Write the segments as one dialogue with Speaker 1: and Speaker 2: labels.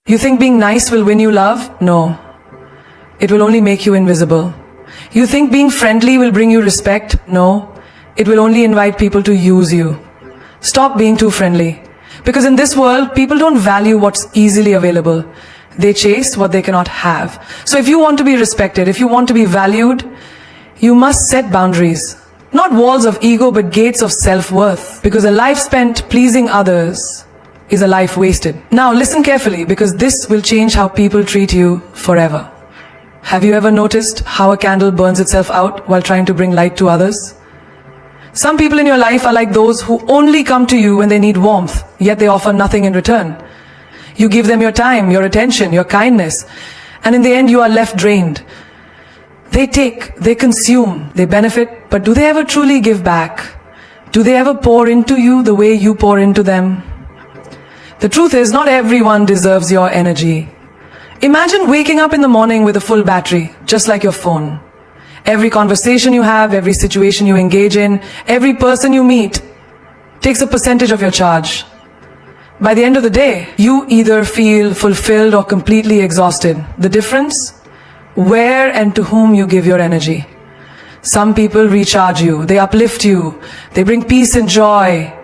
Speaker 1: You think being nice will win you love? No. It will only make you invisible. You think being friendly will bring you respect? No. It will only invite people to use you. Stop being too friendly. Because in this world, people don't value what's easily available. They chase what they cannot have. So if you want to be respected, if you want to be valued, you must set boundaries. Not walls of ego, but gates of self-worth. Because a life spent pleasing others is a life wasted. Now listen carefully, because this will change how people treat you forever. Have you ever noticed how a candle burns itself out while trying to bring light to others? Some people in your life are like those who only come to you when they need warmth, yet they offer nothing in return. You give them your time, your attention, your kindness, and in the end you are left drained. They take, they consume, they benefit, but do they ever truly give back? Do they ever pour into you the way you pour into them? The truth is, not everyone deserves your energy. Imagine waking up in the morning with a full battery, just like your phone. Every conversation you have, every situation you engage in, every person you meet takes a percentage of your charge. By the end of the day, you either feel fulfilled or completely exhausted. The difference? Where and to whom you give your energy. Some people recharge you, they uplift you, they bring peace and joy.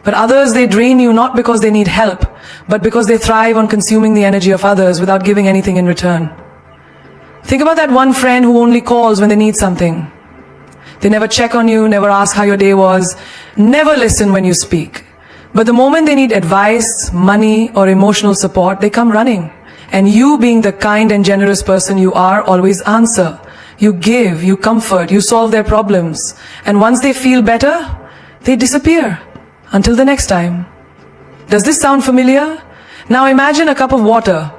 Speaker 1: But others, they drain you not because they need help, but because they thrive on consuming the energy of others without giving anything in return. Think about that one friend who only calls when they need something. They never check on you, never ask how your day was, never listen when you speak. But the moment they need advice, money, or emotional support, they come running. And you, being the kind and generous person you are, always answer. You give, you comfort, you solve their problems. And once they feel better, they disappear. Until the next time. Does this sound familiar? Now imagine a cup of water.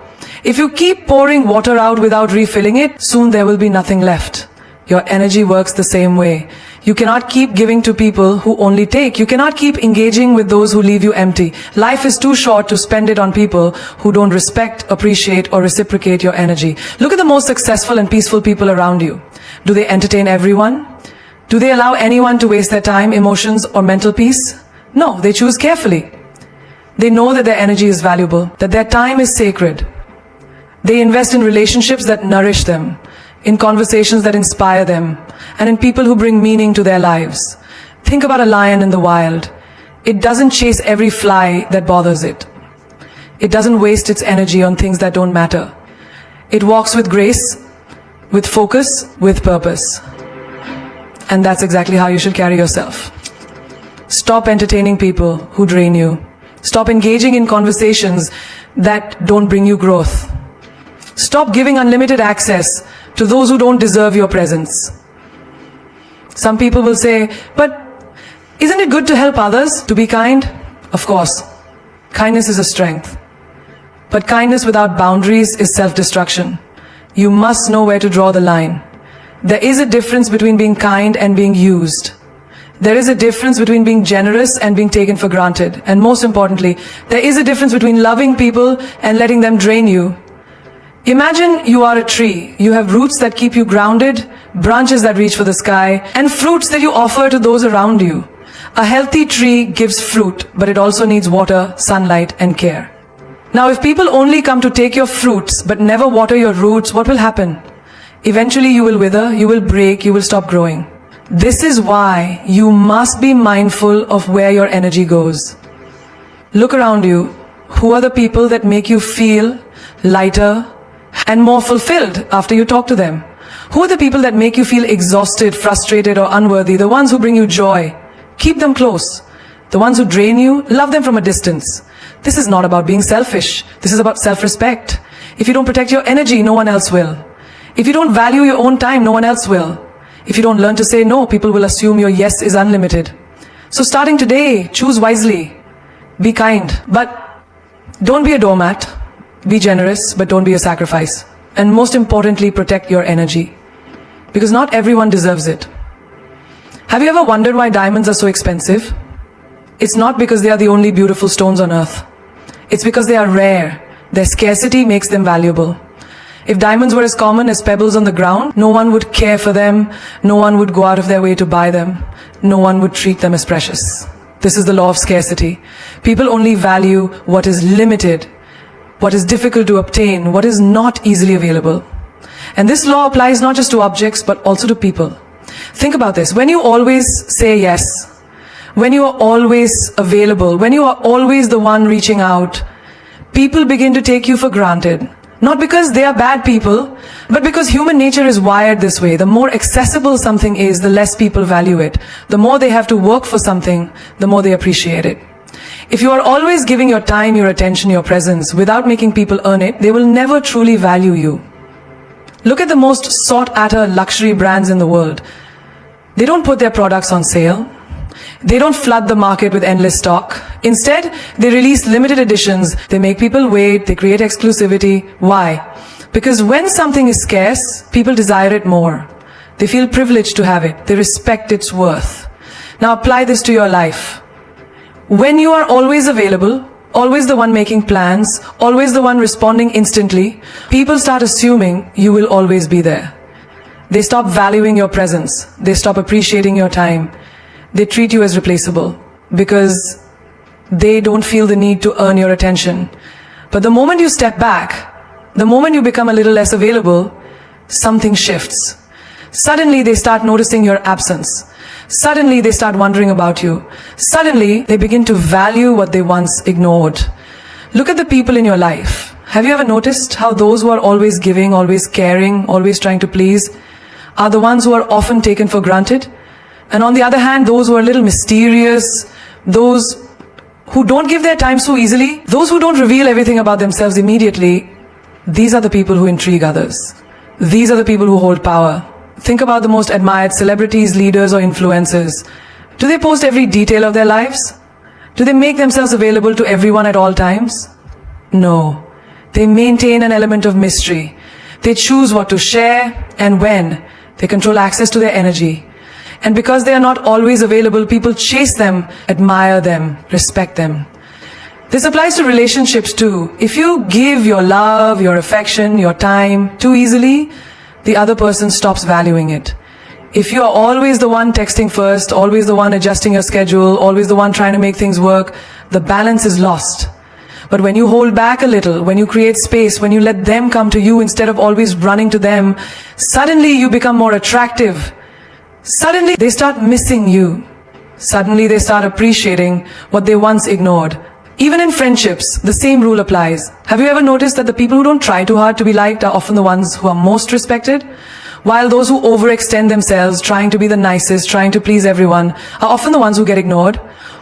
Speaker 1: If you keep pouring water out without refilling it, soon there will be nothing left. Your energy works the same way. You cannot keep giving to people who only take. You cannot keep engaging with those who leave you empty. Life is too short to spend it on people who don't respect, appreciate, or reciprocate your energy. Look at the most successful and peaceful people around you. Do they entertain everyone? Do they allow anyone to waste their time, emotions, or mental peace? No, they choose carefully. They know that their energy is valuable, that their time is sacred. They invest in relationships that nourish them, in conversations that inspire them, and in people who bring meaning to their lives. Think about a lion in the wild. It doesn't chase every fly that bothers it. It doesn't waste its energy on things that don't matter. It walks with grace, with focus, with purpose. And that's exactly how you should carry yourself. Stop entertaining people who drain you. Stop engaging in conversations that don't bring you growth. Stop giving unlimited access to those who don't deserve your presence. Some people will say, but isn't it good to help others, to be kind? Of course. Kindness is a strength. But kindness without boundaries is self-destruction. You must know where to draw the line. There is a difference between being kind and being used. There is a difference between being generous and being taken for granted. And most importantly, there is a difference between loving people and letting them drain you. Imagine you are a tree. You have roots that keep you grounded, branches that reach for the sky, and fruits that you offer to those around you. A healthy tree gives fruit, but it also needs water, sunlight, and care. Now, if people only come to take your fruits, but never water your roots, what will happen? Eventually you will wither, you will break, you will stop growing. This is why you must be mindful of where your energy goes. Look around you. Who are the people that make you feel lighter and more fulfilled after you talk to them? Who are the people that make you feel exhausted, frustrated, or unworthy? The ones who bring you joy. Keep them close. The ones who drain you, love them from a distance. This is not about being selfish. This is about self-respect. If you don't protect your energy, no one else will. If you don't value your own time, no one else will. If you don't learn to say no, people will assume your yes is unlimited. So starting today, choose wisely. Be kind, but don't be a doormat. Be generous, but don't be a sacrifice. And most importantly, protect your energy. Because not everyone deserves it. Have you ever wondered why diamonds are so expensive? It's not because they are the only beautiful stones on earth. It's because they are rare. Their scarcity makes them valuable. If diamonds were as common as pebbles on the ground, no one would care for them, no one would go out of their way to buy them, no one would treat them as precious. This is the law of scarcity. People only value what is limited what is difficult to obtain, what is not easily available. And this law applies not just to objects, but also to people. Think about this. When you always say yes, when you are always available, when you are always the one reaching out, people begin to take you for granted. Not because they are bad people, but because human nature is wired this way. The more accessible something is, the less people value it. The more they have to work for something, the more they appreciate it. If you are always giving your time, your attention, your presence, without making people earn it, they will never truly value you. Look at the most sought-after luxury brands in the world. They don't put their products on sale. They don't flood the market with endless stock. Instead, they release limited editions. They make people wait. They create exclusivity. Why? Because when something is scarce, people desire it more. They feel privileged to have it. They respect its worth. Now apply this to your life. When you are always available, always the one making plans, always the one responding instantly, people start assuming you will always be there. They stop valuing your presence. They stop appreciating your time. They treat you as replaceable because they don't feel the need to earn your attention. But the moment you step back, the moment you become a little less available, something shifts. Suddenly they start noticing your absence. Suddenly they start wondering about you. Suddenly they begin to value what they once ignored. Look at the people in your life. Have you ever noticed how those who are always giving, always caring, always trying to please, are the ones who are often taken for granted? And on the other hand, those who are a little mysterious, those who don't give their time so easily, those who don't reveal everything about themselves immediately, these are the people who intrigue others. These are the people who hold power. Think about the most admired celebrities, leaders, or influencers. Do they post every detail of their lives? Do they make themselves available to everyone at all times? No. They maintain an element of mystery. They choose what to share and when. They control access to their energy. And because they are not always available, people chase them, admire them, respect them. This applies to relationships too. If you give your love, your affection, your time too easily, the other person stops valuing it. If you are always the one texting first, always the one adjusting your schedule, always the one trying to make things work, the balance is lost. But when you hold back a little, when you create space, when you let them come to you instead of always running to them, suddenly you become more attractive. Suddenly they start missing you. Suddenly they start appreciating what they once ignored. Even in friendships, the same rule applies. Have you ever noticed that the people who don't try too hard to be liked are often the ones who are most respected? While those who overextend themselves, trying to be the nicest, trying to please everyone, are often the ones who get ignored.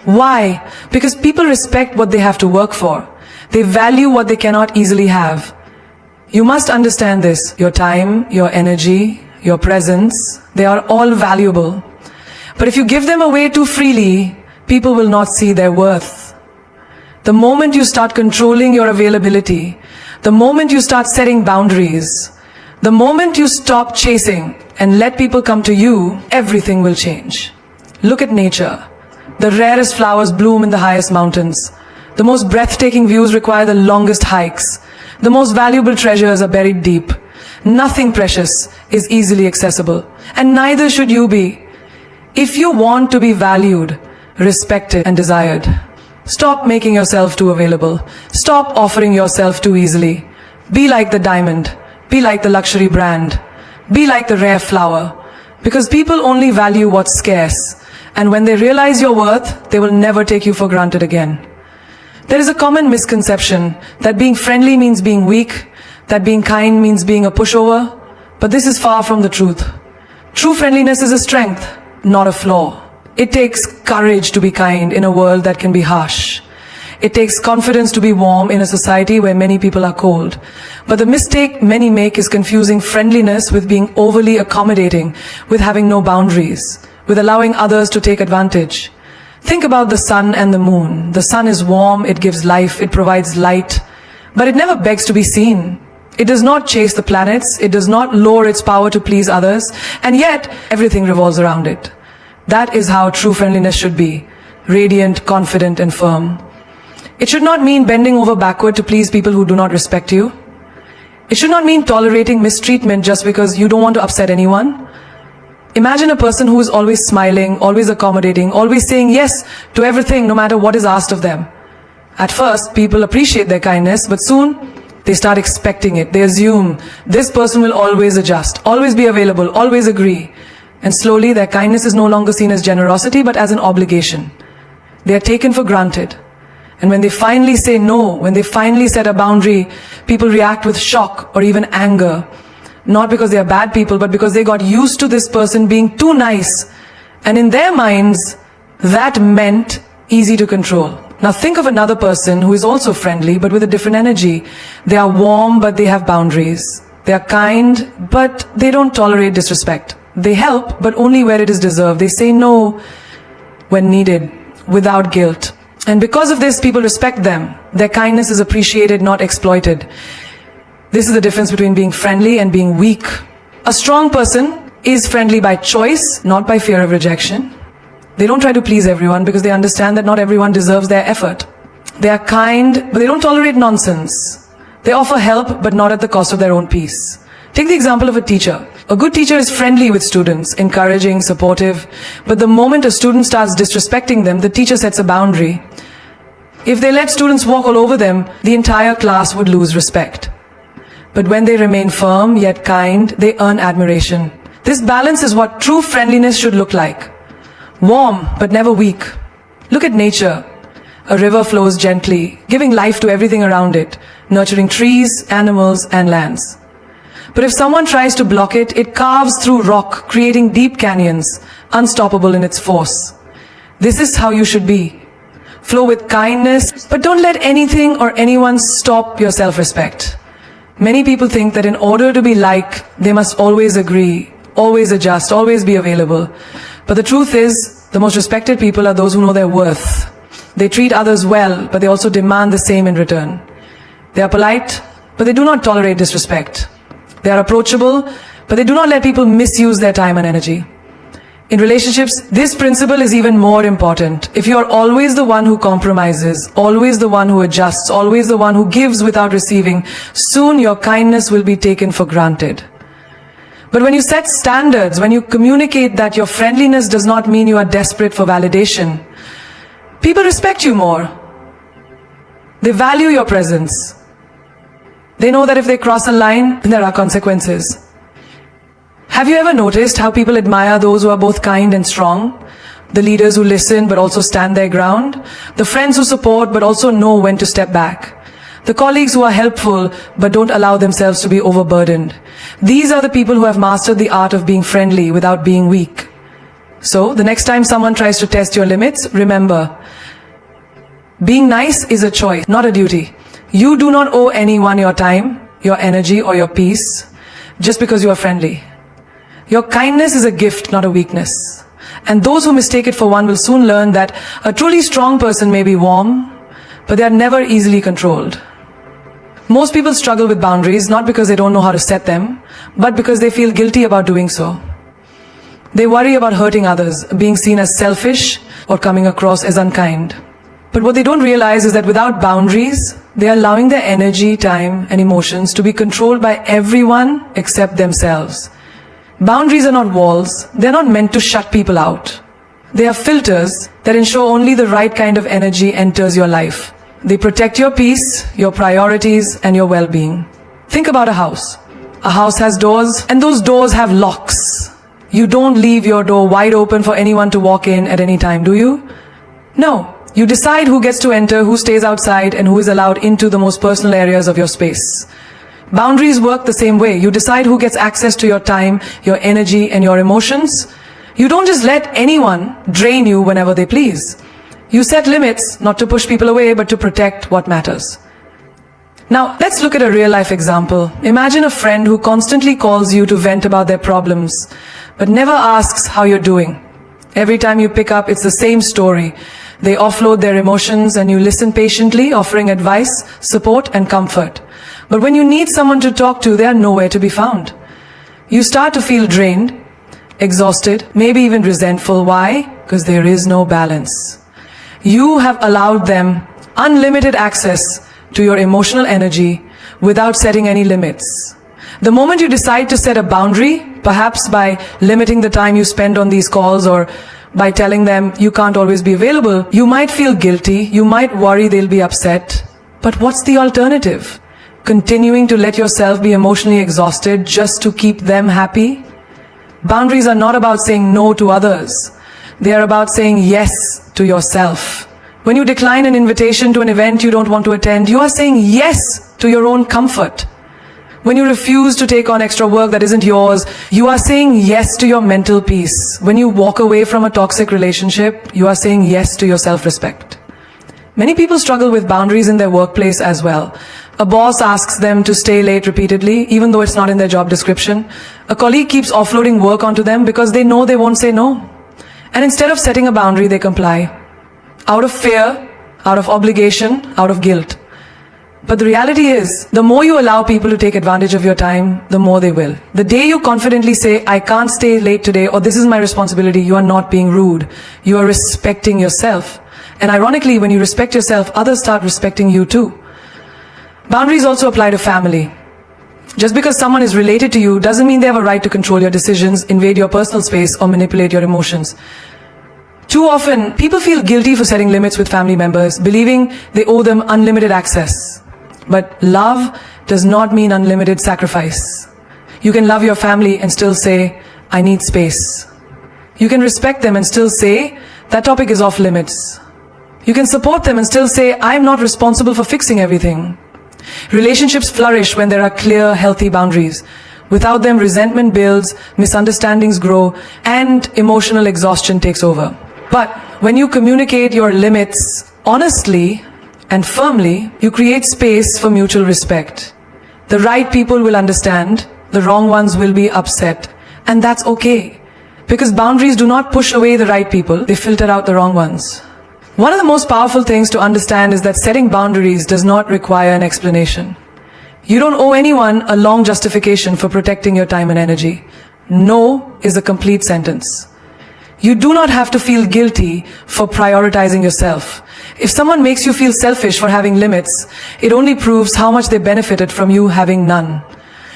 Speaker 1: Why? Because people respect what they have to work for. They value what they cannot easily have. You must understand this. Your time, your energy, your presence, they are all valuable. But if you give them away too freely, people will not see their worth. The moment you start controlling your availability, the moment you start setting boundaries, the moment you stop chasing and let people come to you, everything will change. Look at nature. The rarest flowers bloom in the highest mountains. The most breathtaking views require the longest hikes. The most valuable treasures are buried deep. Nothing precious is easily accessible, and neither should you be. If you want to be valued, respected, and desired, stop making yourself too available. Stop offering yourself too easily. Be like the diamond. Be like the luxury brand. Be like the rare flower. Because people only value what's scarce. And when they realize your worth, they will never take you for granted again. There is a common misconception that being friendly means being weak, that being kind means being a pushover. But this is far from the truth. True friendliness is a strength, not a flaw. It takes courage to be kind in a world that can be harsh. It takes confidence to be warm in a society where many people are cold. But the mistake many make is confusing friendliness with being overly accommodating, with having no boundaries, with allowing others to take advantage. Think about the sun and the moon. The sun is warm, it gives life, it provides light, but it never begs to be seen. It does not chase the planets, it does not lower its power to please others, and yet everything revolves around it. That is how true friendliness should be, radiant, confident, and firm. It should not mean bending over backward to please people who do not respect you. It should not mean tolerating mistreatment just because you don't want to upset anyone. Imagine a person who is always smiling, always accommodating, always saying yes to everything no matter what is asked of them. At first, people appreciate their kindness, but soon they start expecting it. They assume this person will always adjust, always be available, always agree. And slowly their kindness is no longer seen as generosity, but as an obligation. They are taken for granted. And when they finally say no, when they finally set a boundary, people react with shock or even anger. Not because they are bad people, but because they got used to this person being too nice. And in their minds, that meant easy to control. Now think of another person who is also friendly, but with a different energy. They are warm, but they have boundaries. They are kind, but they don't tolerate disrespect. They help, but only where it is deserved. They say no when needed, without guilt. And because of this, people respect them. Their kindness is appreciated, not exploited. This is the difference between being friendly and being weak. A strong person is friendly by choice, not by fear of rejection. They don't try to please everyone because they understand that not everyone deserves their effort. They are kind, but they don't tolerate nonsense. They offer help, but not at the cost of their own peace. Take the example of a teacher. A good teacher is friendly with students, encouraging, supportive. But the moment a student starts disrespecting them, the teacher sets a boundary. If they let students walk all over them, the entire class would lose respect. But when they remain firm yet kind, they earn admiration. This balance is what true friendliness should look like. Warm, but never weak. Look at nature. A river flows gently, giving life to everything around it, nurturing trees, animals, and lands. But if someone tries to block it, it carves through rock, creating deep canyons, unstoppable in its force. This is how you should be. Flow with kindness, but don't let anything or anyone stop your self-respect. Many people think that in order to be liked, they must always agree, always adjust, always be available. But the truth is, the most respected people are those who know their worth. They treat others well, but they also demand the same in return. They are polite, but they do not tolerate disrespect. They are approachable, but they do not let people misuse their time and energy. In relationships, this principle is even more important. If you are always the one who compromises, always the one who adjusts, always the one who gives without receiving, soon your kindness will be taken for granted. But when you set standards, when you communicate that your friendliness does not mean you are desperate for validation, people respect you more. They value your presence. They know that if they cross a line, then there are consequences. Have you ever noticed how people admire those who are both kind and strong? The leaders who listen but also stand their ground? The friends who support but also know when to step back? The colleagues who are helpful but don't allow themselves to be overburdened? These are the people who have mastered the art of being friendly without being weak. So, the next time someone tries to test your limits, remember, being nice is a choice, not a duty. You do not owe anyone your time, your energy, or your peace just because you are friendly. Your kindness is a gift, not a weakness. And those who mistake it for one will soon learn that a truly strong person may be warm, but they are never easily controlled. Most people struggle with boundaries not because they don't know how to set them, but because they feel guilty about doing so. They worry about hurting others, being seen as selfish, or coming across as unkind. But what they don't realize is that without boundaries, they are allowing their energy, time, and emotions to be controlled by everyone except themselves. Boundaries are not walls. They're not meant to shut people out. They are filters that ensure only the right kind of energy enters your life. They protect your peace, your priorities, and your well-being. Think about a house. A house has doors, and those doors have locks. You don't leave your door wide open for anyone to walk in at any time, do you? No. You decide who gets to enter, who stays outside, and who is allowed into the most personal areas of your space. Boundaries work the same way. You decide who gets access to your time, your energy, and your emotions. You don't just let anyone drain you whenever they please. You set limits, not to push people away, but to protect what matters. Now, let's look at a real-life example. Imagine a friend who constantly calls you to vent about their problems, but never asks how you're doing. Every time you pick up, it's the same story. They offload their emotions and you listen patiently, offering advice, support, and comfort. But when you need someone to talk to, they are nowhere to be found. You start to feel drained, exhausted, maybe even resentful. Why? Because there is no balance. You have allowed them unlimited access to your emotional energy without setting any limits. The moment you decide to set a boundary, perhaps by limiting the time you spend on these calls or by telling them you can't always be available. You might feel guilty, you might worry they'll be upset. But what's the alternative? Continuing to let yourself be emotionally exhausted just to keep them happy? Boundaries are not about saying no to others. They are about saying yes to yourself. When you decline an invitation to an event you don't want to attend, you are saying yes to your own comfort. When you refuse to take on extra work that isn't yours, you are saying yes to your mental peace. When you walk away from a toxic relationship, you are saying yes to your self-respect. Many people struggle with boundaries in their workplace as well. A boss asks them to stay late repeatedly, even though it's not in their job description. A colleague keeps offloading work onto them because they know they won't say no. And instead of setting a boundary, they comply. Out of fear, out of obligation, out of guilt. But the reality is, the more you allow people to take advantage of your time, the more they will. The day you confidently say, I can't stay late today, or this is my responsibility, you are not being rude. You are respecting yourself. And ironically, when you respect yourself, others start respecting you too. Boundaries also apply to family. Just because someone is related to you doesn't mean they have a right to control your decisions, invade your personal space, or manipulate your emotions. Too often, people feel guilty for setting limits with family members, believing they owe them unlimited access. But love does not mean unlimited sacrifice. You can love your family and still say, I need space. You can respect them and still say, that topic is off limits. You can support them and still say, I am not responsible for fixing everything. Relationships flourish when there are clear, healthy boundaries. Without them, resentment builds, misunderstandings grow, and emotional exhaustion takes over. But when you communicate your limits honestly and firmly, you create space for mutual respect. The right people will understand, the wrong ones will be upset, and that's okay. Because boundaries do not push away the right people, they filter out the wrong ones. One of the most powerful things to understand is that setting boundaries does not require an explanation. You don't owe anyone a long justification for protecting your time and energy. No is a complete sentence. You do not have to feel guilty for prioritizing yourself. If someone makes you feel selfish for having limits, it only proves how much they benefited from you having none.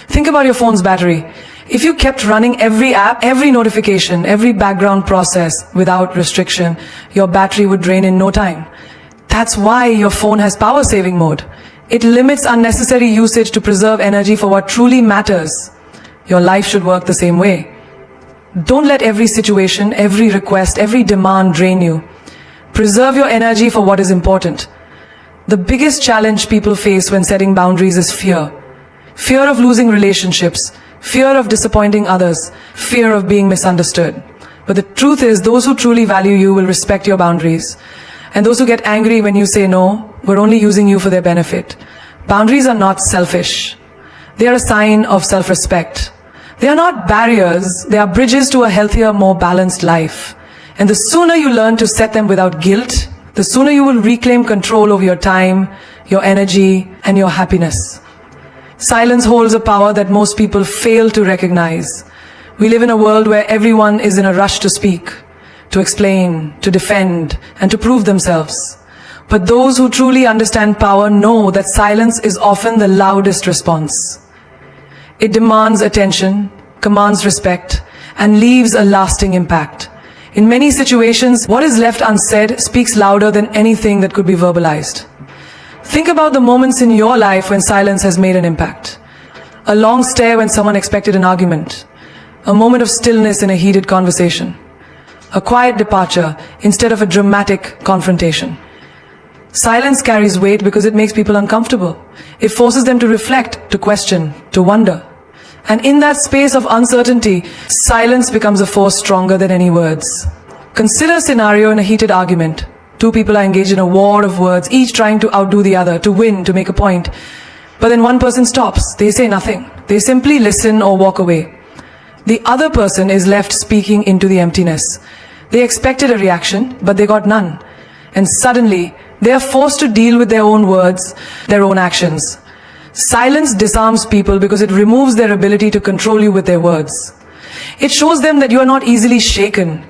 Speaker 1: Think about your phone's battery. If you kept running every app, every notification, every background process without restriction, your battery would drain in no time. That's why your phone has power saving mode. It limits unnecessary usage to preserve energy for what truly matters. Your life should work the same way. Don't let every situation, every request, every demand drain you. Preserve your energy for what is important. The biggest challenge people face when setting boundaries is fear. Fear of losing relationships, fear of disappointing others, fear of being misunderstood. But the truth is, those who truly value you will respect your boundaries. And those who get angry when you say no, were only using you for their benefit. Boundaries are not selfish. They are a sign of self-respect. They are not barriers, they are bridges to a healthier, more balanced life. And the sooner you learn to set them without guilt, the sooner you will reclaim control over your time, your energy, and your happiness. Silence holds a power that most people fail to recognize. We live in a world where everyone is in a rush to speak, to explain, to defend, and to prove themselves. But those who truly understand power know that silence is often the loudest response. It demands attention, commands respect, and leaves a lasting impact. In many situations, what is left unsaid speaks louder than anything that could be verbalized. Think about the moments in your life when silence has made an impact. A long stare when someone expected an argument. A moment of stillness in a heated conversation. A quiet departure instead of a dramatic confrontation. Silence carries weight because it makes people uncomfortable. It forces them to reflect, to question, to wonder. And in that space of uncertainty, silence becomes a force stronger than any words. Consider a scenario in a heated argument. Two people are engaged in a war of words, each trying to outdo the other, to win, to make a point. But then one person stops. They say nothing. They simply listen or walk away. The other person is left speaking into the emptiness. They expected a reaction, but they got none. And suddenly, they are forced to deal with their own words, their own actions. Silence disarms people because it removes their ability to control you with their words. It shows them that you are not easily shaken,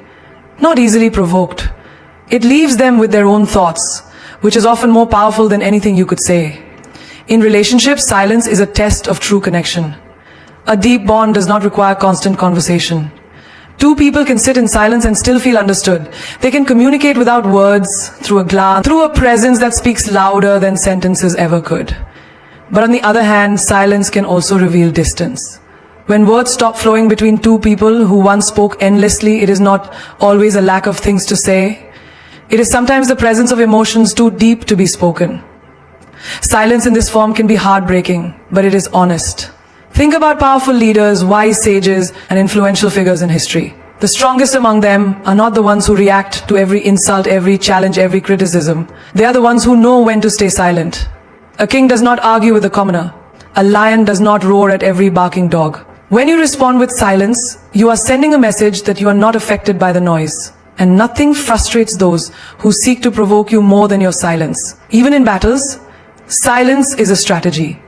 Speaker 1: not easily provoked. It leaves them with their own thoughts, which is often more powerful than anything you could say. In relationships, silence is a test of true connection. A deep bond does not require constant conversation. Two people can sit in silence and still feel understood. They can communicate without words, through a glance, through a presence that speaks louder than sentences ever could. But on the other hand, silence can also reveal distance. When words stop flowing between two people who once spoke endlessly, it is not always a lack of things to say. It is sometimes the presence of emotions too deep to be spoken. Silence in this form can be heartbreaking, but it is honest. Think about powerful leaders, wise sages, and influential figures in history. The strongest among them are not the ones who react to every insult, every challenge, every criticism. They are the ones who know when to stay silent. A king does not argue with a commoner. A lion does not roar at every barking dog. When you respond with silence, you are sending a message that you are not affected by the noise. And nothing frustrates those who seek to provoke you more than your silence. Even in battles, silence is a strategy.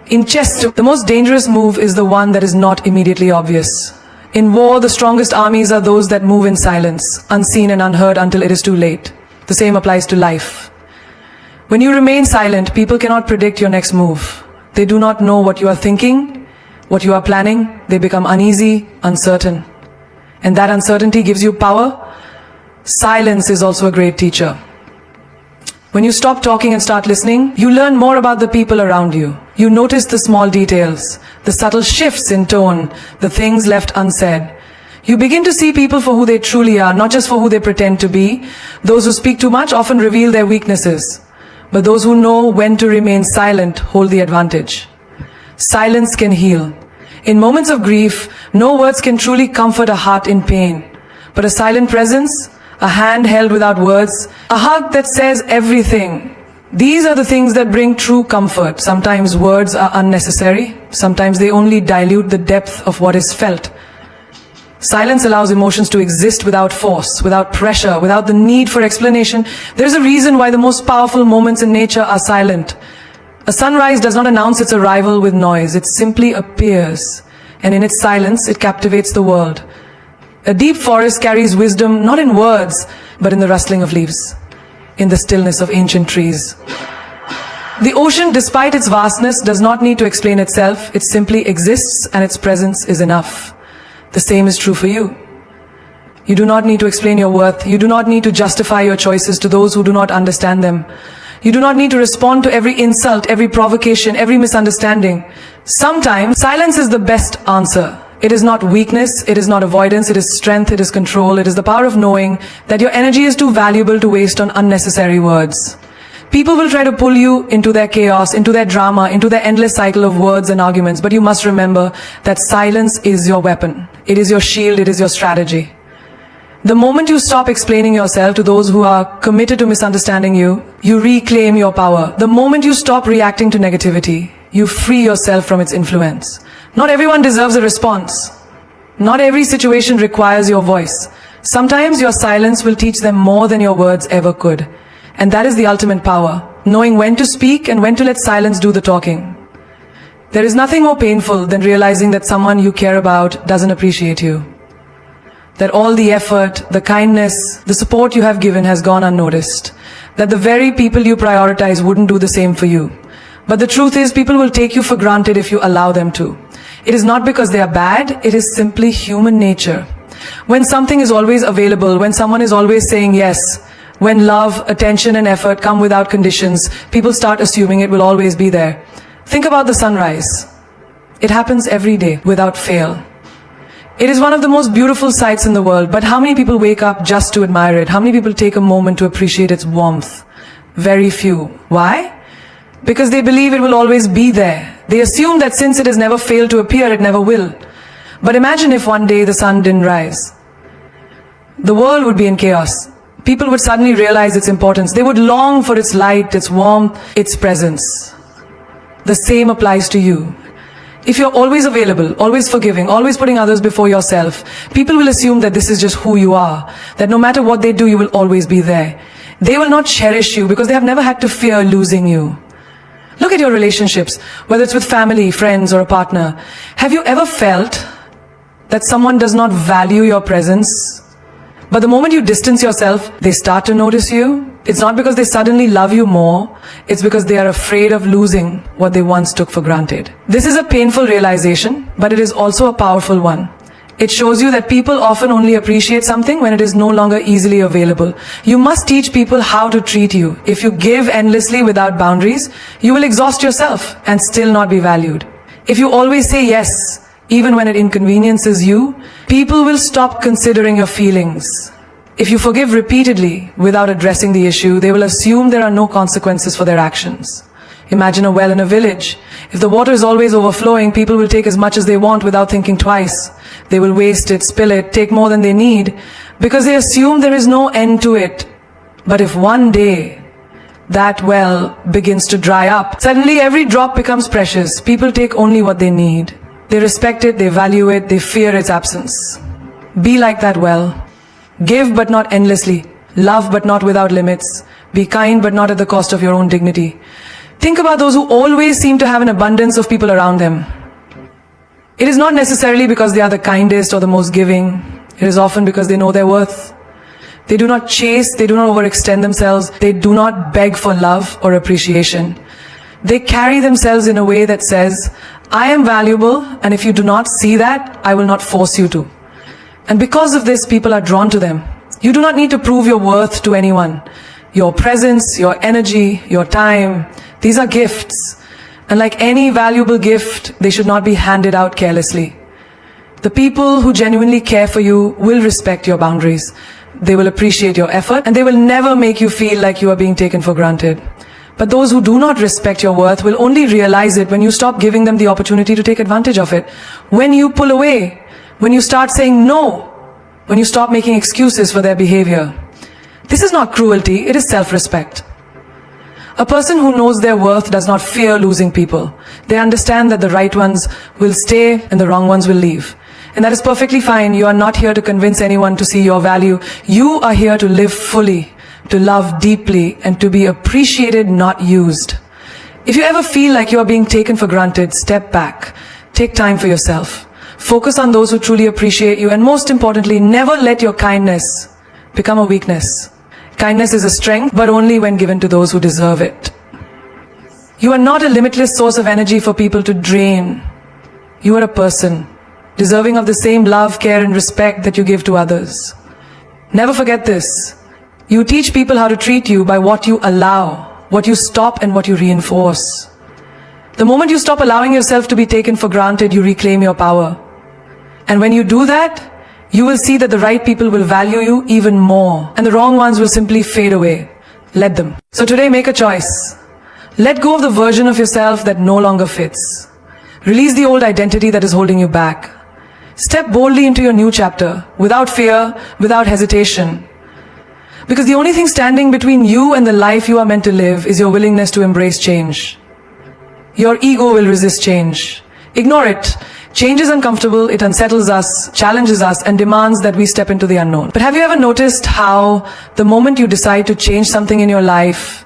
Speaker 1: In chess, the most dangerous move is the one that is not immediately obvious. In war, the strongest armies are those that move in silence, unseen and unheard until it is too late. The same applies to life. When you remain silent, people cannot predict your next move. They do not know what you are thinking, what you are planning. They become uneasy, uncertain. And that uncertainty gives you power. Silence is also a great teacher. When you stop talking and start listening, you learn more about the people around you. You notice the small details, the subtle shifts in tone, the things left unsaid. You begin to see people for who they truly are, not just for who they pretend to be. Those who speak too much often reveal their weaknesses, but those who know when to remain silent hold the advantage. Silence can heal. In moments of grief, no words can truly comfort a heart in pain, but a silent presence, a hand held without words, a hug that says everything. These are the things that bring true comfort. Sometimes words are unnecessary. Sometimes they only dilute the depth of what is felt. Silence allows emotions to exist without force, without pressure, without the need for explanation. There is a reason why the most powerful moments in nature are silent. A sunrise does not announce its arrival with noise. It simply appears. And in its silence, it captivates the world. A deep forest carries wisdom not in words, but in the rustling of leaves, in the stillness of ancient trees. The ocean, despite its vastness, does not need to explain itself. It simply exists, and its presence is enough. The same is true for you. You do not need to explain your worth. You do not need to justify your choices to those who do not understand them. You do not need to respond to every insult, every provocation, every misunderstanding. Sometimes, silence is the best answer. It is not weakness, it is not avoidance, it is strength, it is control, it is the power of knowing that your energy is too valuable to waste on unnecessary words. People will try to pull you into their chaos, into their drama, into their endless cycle of words and arguments, but you must remember that silence is your weapon. It is your shield, it is your strategy. The moment you stop explaining yourself to those who are committed to misunderstanding you, you reclaim your power. The moment you stop reacting to negativity, you free yourself from its influence. Not everyone deserves a response. Not every situation requires your voice. Sometimes your silence will teach them more than your words ever could. And that is the ultimate power, knowing when to speak and when to let silence do the talking. There is nothing more painful than realizing that someone you care about doesn't appreciate you. That all the effort, the kindness, the support you have given has gone unnoticed. That the very people you prioritize wouldn't do the same for you. But the truth is, people will take you for granted if you allow them to. It is not because they are bad, it is simply human nature. When something is always available, when someone is always saying yes, when love, attention and effort come without conditions, people start assuming it will always be there. Think about the sunrise. It happens every day, without fail. It is one of the most beautiful sights in the world, but how many people wake up just to admire it? How many people take a moment to appreciate its warmth? Very few. Why? Because they believe it will always be there. They assume that since it has never failed to appear, it never will. But imagine if one day the sun didn't rise. The world would be in chaos. People would suddenly realize its importance. They would long for its light, its warmth, its presence. The same applies to you. If you're always available, always forgiving, always putting others before yourself, people will assume that this is just who you are. That no matter what they do, you will always be there. They will not cherish you because they have never had to fear losing you. Look at your relationships, whether it's with family, friends, or a partner. Have you ever felt that someone does not value your presence? But the moment you distance yourself, they start to notice you. It's not because they suddenly love you more. It's because they are afraid of losing what they once took for granted. This is a painful realization, but it is also a powerful one. It shows you that people often only appreciate something when it is no longer easily available. You must teach people how to treat you. If you give endlessly without boundaries, you will exhaust yourself and still not be valued. If you always say yes, even when it inconveniences you, people will stop considering your feelings. If you forgive repeatedly without addressing the issue, they will assume there are no consequences for their actions. Imagine a well in a village. If the water is always overflowing, people will take as much as they want without thinking twice. They will waste it, spill it, take more than they need, because they assume there is no end to it. But if one day that well begins to dry up, suddenly every drop becomes precious. People take only what they need. They respect it, they value it, they fear its absence. Be like that well. Give but not endlessly. Love but not without limits. Be kind but not at the cost of your own dignity. Think about those who always seem to have an abundance of people around them. It is not necessarily because they are the kindest or the most giving. It is often because they know their worth. They do not chase, they do not overextend themselves. They do not beg for love or appreciation. They carry themselves in a way that says, I am valuable, and if you do not see that, I will not force you to. And because of this, people are drawn to them. You do not need to prove your worth to anyone. Your presence, your energy, your time, these are gifts. And like any valuable gift, they should not be handed out carelessly. The people who genuinely care for you will respect your boundaries. They will appreciate your effort, and they will never make you feel like you are being taken for granted. But those who do not respect your worth will only realize it when you stop giving them the opportunity to take advantage of it. When you pull away, when you start saying no, when you stop making excuses for their behavior. This is not cruelty, it is self-respect. A person who knows their worth does not fear losing people. They understand that the right ones will stay and the wrong ones will leave. And that is perfectly fine. You are not here to convince anyone to see your value. You are here to live fully, to love deeply, and to be appreciated, not used. If you ever feel like you are being taken for granted, step back. Take time for yourself. Focus on those who truly appreciate you, and most importantly, never let your kindness become a weakness. Kindness is a strength, but only when given to those who deserve it. You are not a limitless source of energy for people to drain. You are a person, deserving of the same love, care, and respect that you give to others. Never forget this. You teach people how to treat you by what you allow, what you stop, and what you reinforce. The moment you stop allowing yourself to be taken for granted, you reclaim your power. And when you do that, you will see that the right people will value you even more, and the wrong ones will simply fade away. Let them. So today, make a choice. Let go of the version of yourself that no longer fits. Release the old identity that is holding you back. Step boldly into your new chapter, without fear, without hesitation. Because the only thing standing between you and the life you are meant to live is your willingness to embrace change. Your ego will resist change. Ignore it. Change is uncomfortable, it unsettles us, challenges us, and demands that we step into the unknown. But have you ever noticed how the moment you decide to change something in your life,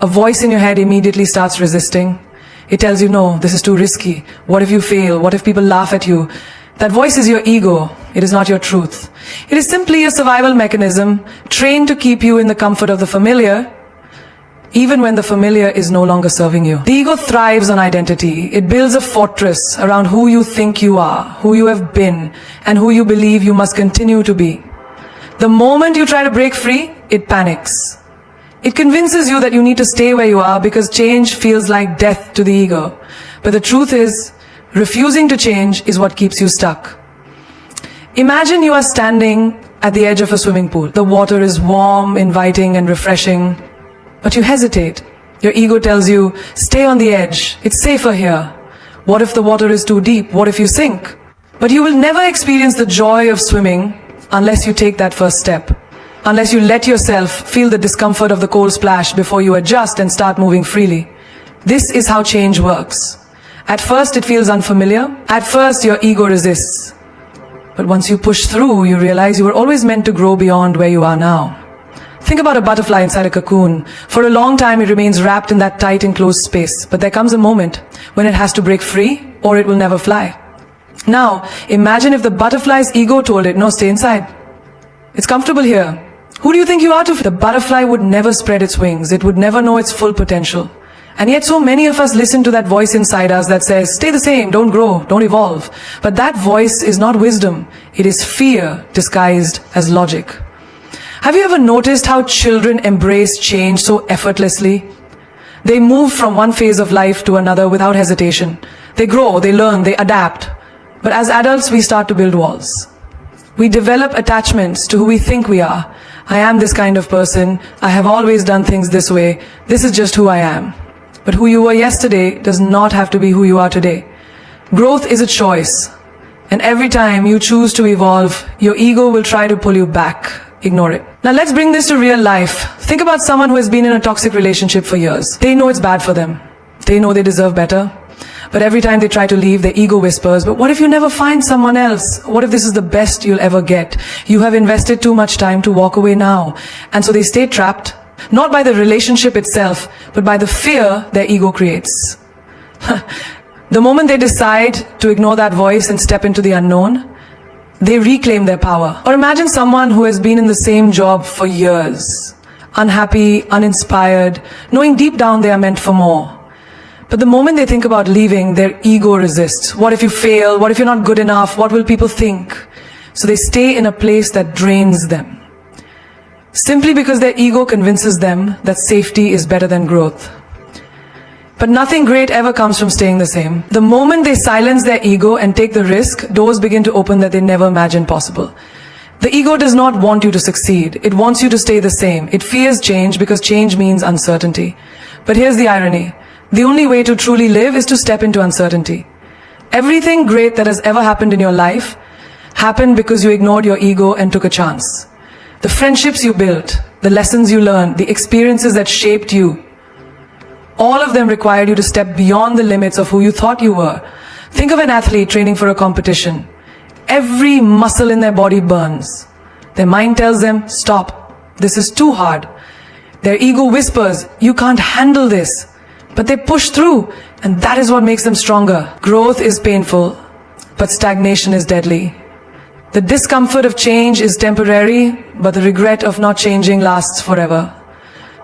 Speaker 1: a voice in your head immediately starts resisting? It tells you, no, this is too risky. What if you fail? What if people laugh at you? That voice is your ego. It is not your truth. It is simply a survival mechanism trained to keep you in the comfort of the familiar, even when the familiar is no longer serving you. The ego thrives on identity. It builds a fortress around who you think you are, who you have been, and who you believe you must continue to be. The moment you try to break free, it panics. It convinces you that you need to stay where you are because change feels like death to the ego. But the truth is, refusing to change is what keeps you stuck. Imagine you are standing at the edge of a swimming pool. The water is warm, inviting, and refreshing. But you hesitate. Your ego tells you, stay on the edge. It's safer here. What if the water is too deep? What if you sink? But you will never experience the joy of swimming unless you take that first step. Unless you let yourself feel the discomfort of the cold splash before you adjust and start moving freely. This is how change works. At first it feels unfamiliar. At first your ego resists. But once you push through, you realize you were always meant to grow beyond where you are now. Think about a butterfly inside a cocoon. For a long time it remains wrapped in that tight enclosed space. But there comes a moment when it has to break free or it will never fly. Now, imagine if the butterfly's ego told it, no, stay inside. It's comfortable here. Who do you think you are to? The butterfly would never spread its wings. It would never know its full potential. And yet so many of us listen to that voice inside us that says, stay the same, don't grow, don't evolve. But that voice is not wisdom. It is fear disguised as logic. Have you ever noticed how children embrace change so effortlessly? They move from one phase of life to another without hesitation. They grow, they learn, they adapt. But as adults, we start to build walls. We develop attachments to who we think we are. I am this kind of person. I have always done things this way. This is just who I am. But who you were yesterday does not have to be who you are today. Growth is a choice. And every time you choose to evolve, your ego will try to pull you back. Ignore it. Now let's bring this to real life. Think about someone who has been in a toxic relationship for years. They know it's bad for them. They know they deserve better. But every time they try to leave, their ego whispers, but what if you never find someone else? What if this is the best you'll ever get? You have invested too much time to walk away now. And so they stay trapped, not by the relationship itself, but by the fear their ego creates. The moment they decide to ignore that voice and step into the unknown, they reclaim their power. Or imagine someone who has been in the same job for years, unhappy, uninspired, knowing deep down they are meant for more. But the moment they think about leaving, their ego resists. What if you fail? What if you're not good enough? What will people think? So they stay in a place that drains them, simply because their ego convinces them that safety is better than growth. But nothing great ever comes from staying the same. The moment they silence their ego and take the risk, doors begin to open that they never imagined possible. The ego does not want you to succeed. It wants you to stay the same. It fears change because change means uncertainty. But here's the irony. The only way to truly live is to step into uncertainty. Everything great that has ever happened in your life happened because you ignored your ego and took a chance. The friendships you built, the lessons you learned, the experiences that shaped you, all of them required you to step beyond the limits of who you thought you were. Think of an athlete training for a competition. Every muscle in their body burns. Their mind tells them, stop, this is too hard. Their ego whispers, you can't handle this. But they push through, and that is what makes them stronger. Growth is painful, but stagnation is deadly. The discomfort of change is temporary, but the regret of not changing lasts forever.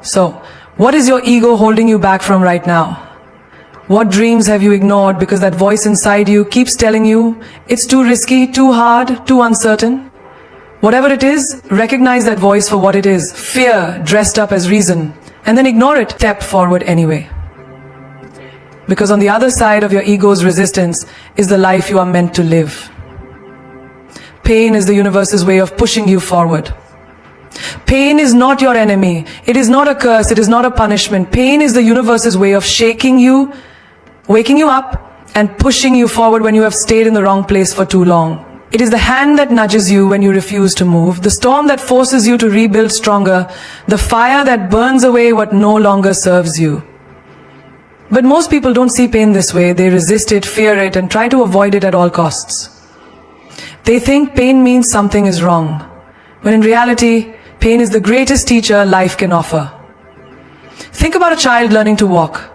Speaker 1: So, what is your ego holding you back from right now? What dreams have you ignored because that voice inside you keeps telling you it's too risky, too hard, too uncertain? Whatever it is, recognize that voice for what it is. Fear dressed up as reason. And then ignore it. Step forward anyway. Because on the other side of your ego's resistance is the life you are meant to live. Pain is the universe's way of pushing you forward. Pain is not your enemy. It is not a curse. It is not a punishment. Pain is the universe's way of shaking you, waking you up, and pushing you forward when you have stayed in the wrong place for too long. It is the hand that nudges you when you refuse to move, the storm that forces you to rebuild stronger, the fire that burns away what no longer serves you. But most people don't see pain this way. They resist it, fear it, and try to avoid it at all costs. They think pain means something is wrong, when in reality, pain is the greatest teacher life can offer. Think about a child learning to walk.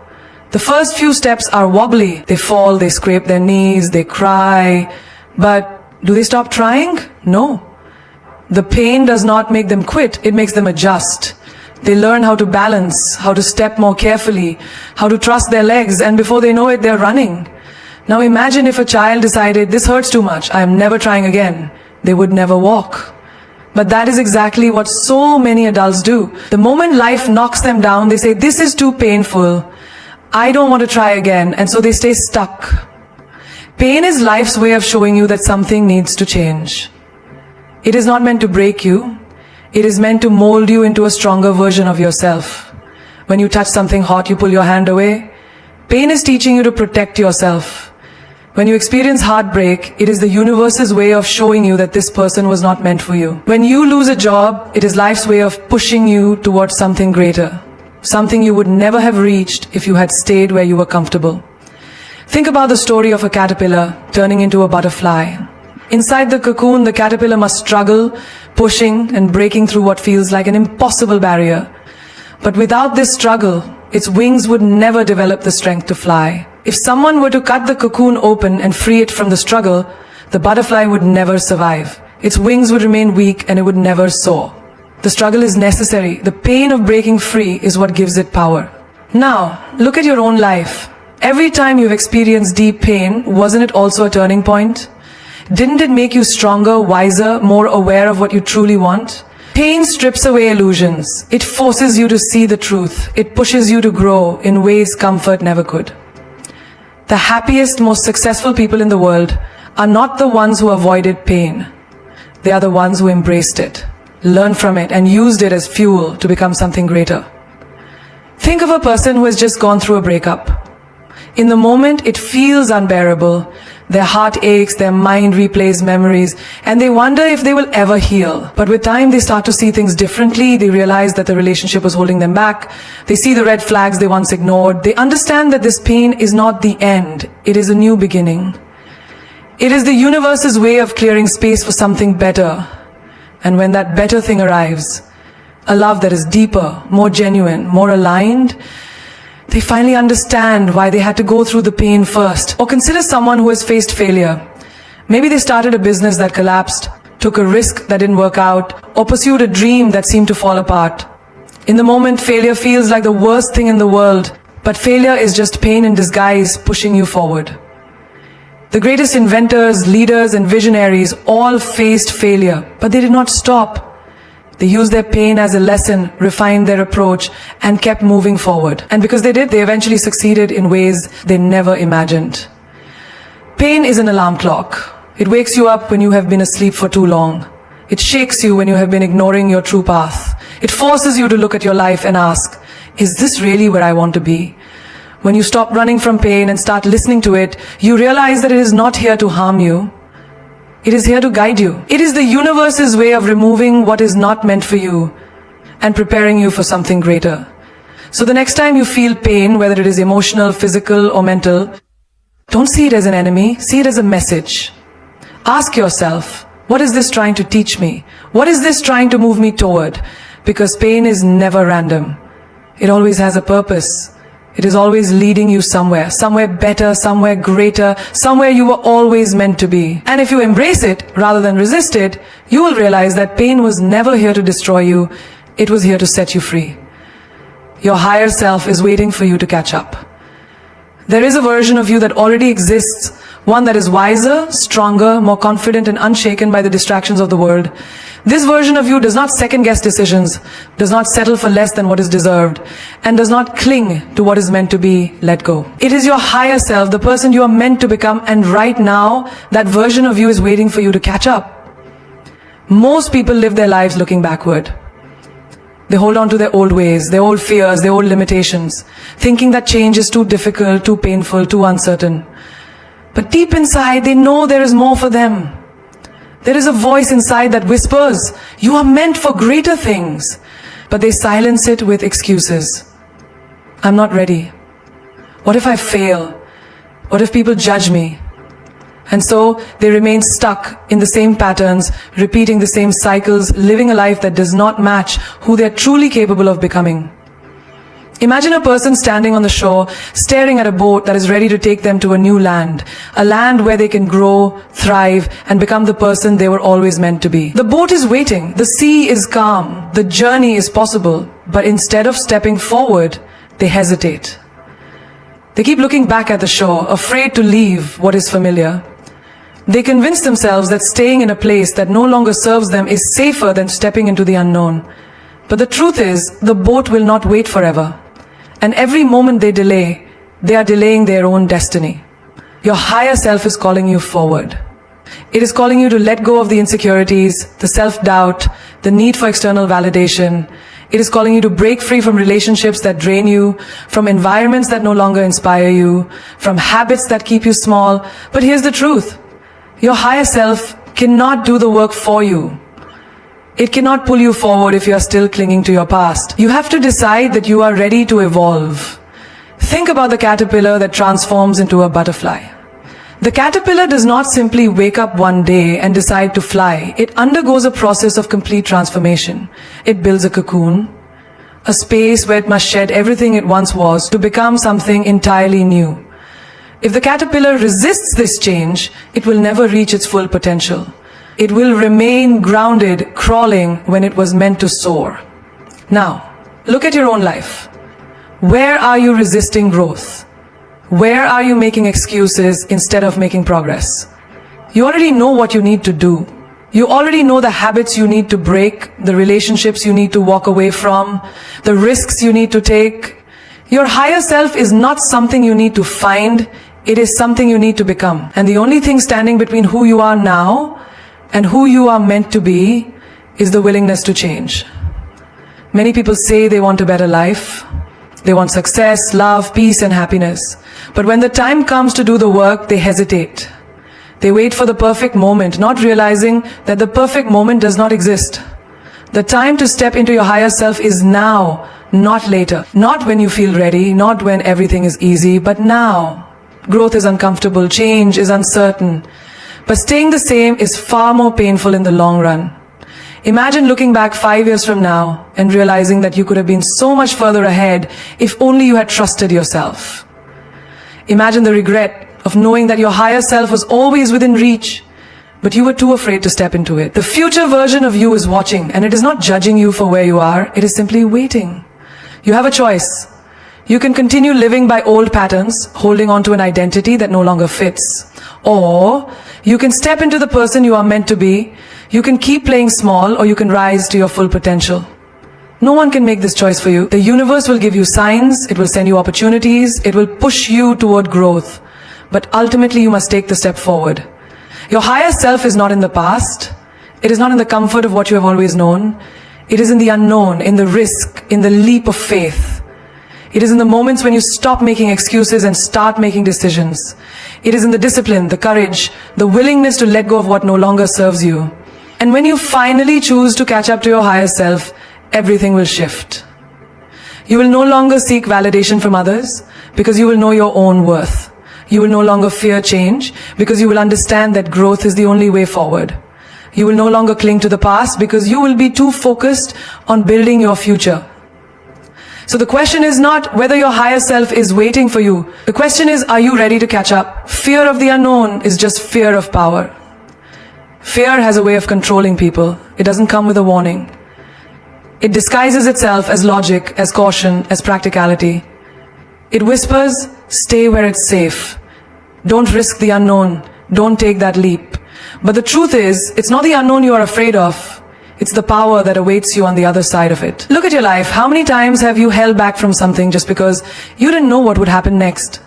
Speaker 1: The first few steps are wobbly. They fall, they scrape their knees, they cry. But do they stop trying? No. The pain does not make them quit, it makes them adjust. They learn how to balance, how to step more carefully, how to trust their legs, and before they know it, they're running. Now imagine if a child decided, this hurts too much, I am never trying again. They would never walk. But that is exactly what so many adults do. The moment life knocks them down, they say, this is too painful. I don't want to try again, and so they stay stuck. Pain is life's way of showing you that something needs to change. It is not meant to break you. It is meant to mold you into a stronger version of yourself. When you touch something hot, you pull your hand away. Pain is teaching you to protect yourself. When you experience heartbreak, it is the universe's way of showing you that this person was not meant for you. When you lose a job, it is life's way of pushing you towards something greater. Something you would never have reached if you had stayed where you were comfortable. Think about the story of a caterpillar turning into a butterfly. Inside the cocoon, the caterpillar must struggle, pushing and breaking through what feels like an impossible barrier. But without this struggle, its wings would never develop the strength to fly. If someone were to cut the cocoon open and free it from the struggle, the butterfly would never survive. Its wings would remain weak and it would never soar. The struggle is necessary. The pain of breaking free is what gives it power. Now, look at your own life. Every time you've experienced deep pain, wasn't it also a turning point? Didn't it make you stronger, wiser, more aware of what you truly want? Pain strips away illusions. It forces you to see the truth. It pushes you to grow in ways comfort never could. The happiest, most successful people in the world are not the ones who avoided pain. They are the ones who embraced it, learned from it, and used it as fuel to become something greater. Think of a person who has just gone through a breakup. In the moment, it feels unbearable. Their heart aches, their mind replays memories, and they wonder if they will ever heal. But with time, they start to see things differently. They realize that the relationship was holding them back. They see the red flags they once ignored. They understand that this pain is not the end. It is a new beginning. It is the universe's way of clearing space for something better. And when that better thing arrives, a love that is deeper, more genuine, more aligned, they finally understand why they had to go through the pain first. Or consider someone who has faced failure. Maybe they started a business that collapsed, took a risk that didn't work out, or pursued a dream that seemed to fall apart. In the moment, failure feels like the worst thing in the world, but failure is just pain in disguise pushing you forward. The greatest inventors, leaders, and visionaries all faced failure, but they did not stop. They used their pain as a lesson, refined their approach, and kept moving forward. And because they did, they eventually succeeded in ways they never imagined. Pain is an alarm clock. It wakes you up when you have been asleep for too long. It shakes you when you have been ignoring your true path. It forces you to look at your life and ask, is this really where I want to be? When you stop running from pain and start listening to it, you realize that it is not here to harm you. It is here to guide you. It is the universe's way of removing what is not meant for you and preparing you for something greater. So the next time you feel pain, whether it is emotional, physical, or mental, don't see it as an enemy, see it as a message. Ask yourself, what is this trying to teach me? What is this trying to move me toward? Because pain is never random. It always has a purpose. It is always leading you somewhere better, somewhere greater, somewhere you were always meant to be. And if you embrace it rather than resist it, you will realize that pain was never here to destroy you. It was here to set you free. Your higher self is waiting for you to catch up. There is a version of you that already exists, one that is wiser, stronger, more confident, and unshaken by the distractions of the world. This version of you does not second-guess decisions, does not settle for less than what is deserved, and does not cling to what is meant to be let go. It is your higher self, the person you are meant to become, and right now, that version of you is waiting for you to catch up. Most people live their lives looking backward. They hold on to their old ways, their old fears, their old limitations, thinking that change is too difficult, too painful, too uncertain. But deep inside, they know there is more for them. There is a voice inside that whispers, you are meant for greater things. But they silence it with excuses. I'm not ready. What if I fail? What if people judge me? And so they remain stuck in the same patterns, repeating the same cycles, living a life that does not match who they are truly capable of becoming. Imagine a person standing on the shore, staring at a boat that is ready to take them to a new land, a land where they can grow, thrive, and become the person they were always meant to be. The boat is waiting, the sea is calm, the journey is possible, but instead of stepping forward, they hesitate. They keep looking back at the shore, afraid to leave what is familiar. They convince themselves that staying in a place that no longer serves them is safer than stepping into the unknown. But the truth is, the boat will not wait forever. And every moment they delay, they are delaying their own destiny. Your higher self is calling you forward. It is calling you to let go of the insecurities, the self-doubt, the need for external validation. It is calling you to break free from relationships that drain you, from environments that no longer inspire you, from habits that keep you small. But here's the truth. Your higher self cannot do the work for you. It cannot pull you forward if you are still clinging to your past. You have to decide that you are ready to evolve. Think about the caterpillar that transforms into a butterfly. The caterpillar does not simply wake up one day and decide to fly. It undergoes a process of complete transformation. It builds a cocoon, a space where it must shed everything it once was to become something entirely new. If the caterpillar resists this change, it will never reach its full potential. It will remain grounded, crawling when it was meant to soar. Now, look at your own life. Where are you resisting growth? Where are you making excuses instead of making progress? You already know what you need to do. You already know the habits you need to break, the relationships you need to walk away from, the risks you need to take. Your higher self is not something you need to find, it is something you need to become. And the only thing standing between who you are now and who you are meant to be is the willingness to change. Many people say they want a better life. They want success, love, peace, and happiness. But when the time comes to do the work, they hesitate. They wait for the perfect moment, not realizing that the perfect moment does not exist. The time to step into your higher self is now, not later. Not when you feel ready, not when everything is easy, but now. Growth is uncomfortable, change is uncertain. But staying the same is far more painful in the long run. Imagine looking back 5 years from now and realizing that you could have been so much further ahead if only you had trusted yourself. Imagine the regret of knowing that your higher self was always within reach, but you were too afraid to step into it. The future version of you is watching, and it is not judging you for where you are, it is simply waiting. You have a choice. You can continue living by old patterns, holding on to an identity that no longer fits. Or you can step into the person you are meant to be. You can keep playing small, or you can rise to your full potential. No one can make this choice for you. The universe will give you signs, it will send you opportunities, it will push you toward growth. But ultimately you must take the step forward. Your higher self is not in the past. It is not in the comfort of what you have always known. It is in the unknown, in the risk, in the leap of faith. It is in the moments when you stop making excuses and start making decisions. It is in the discipline, the courage, the willingness to let go of what no longer serves you. And when you finally choose to catch up to your higher self, everything will shift. You will no longer seek validation from others because you will know your own worth. You will no longer fear change because you will understand that growth is the only way forward. You will no longer cling to the past because you will be too focused on building your future. So the question is not whether your higher self is waiting for you. The question is, are you ready to catch up? Fear of the unknown is just fear of power. Fear has a way of controlling people. It doesn't come with a warning. It disguises itself as logic, as caution, as practicality. It whispers, stay where it's safe. Don't risk the unknown. Don't take that leap. But the truth is, it's not the unknown you are afraid of. It's the power that awaits you on the other side of it. Look at your life. How many times have you held back from something just because you didn't know what would happen next?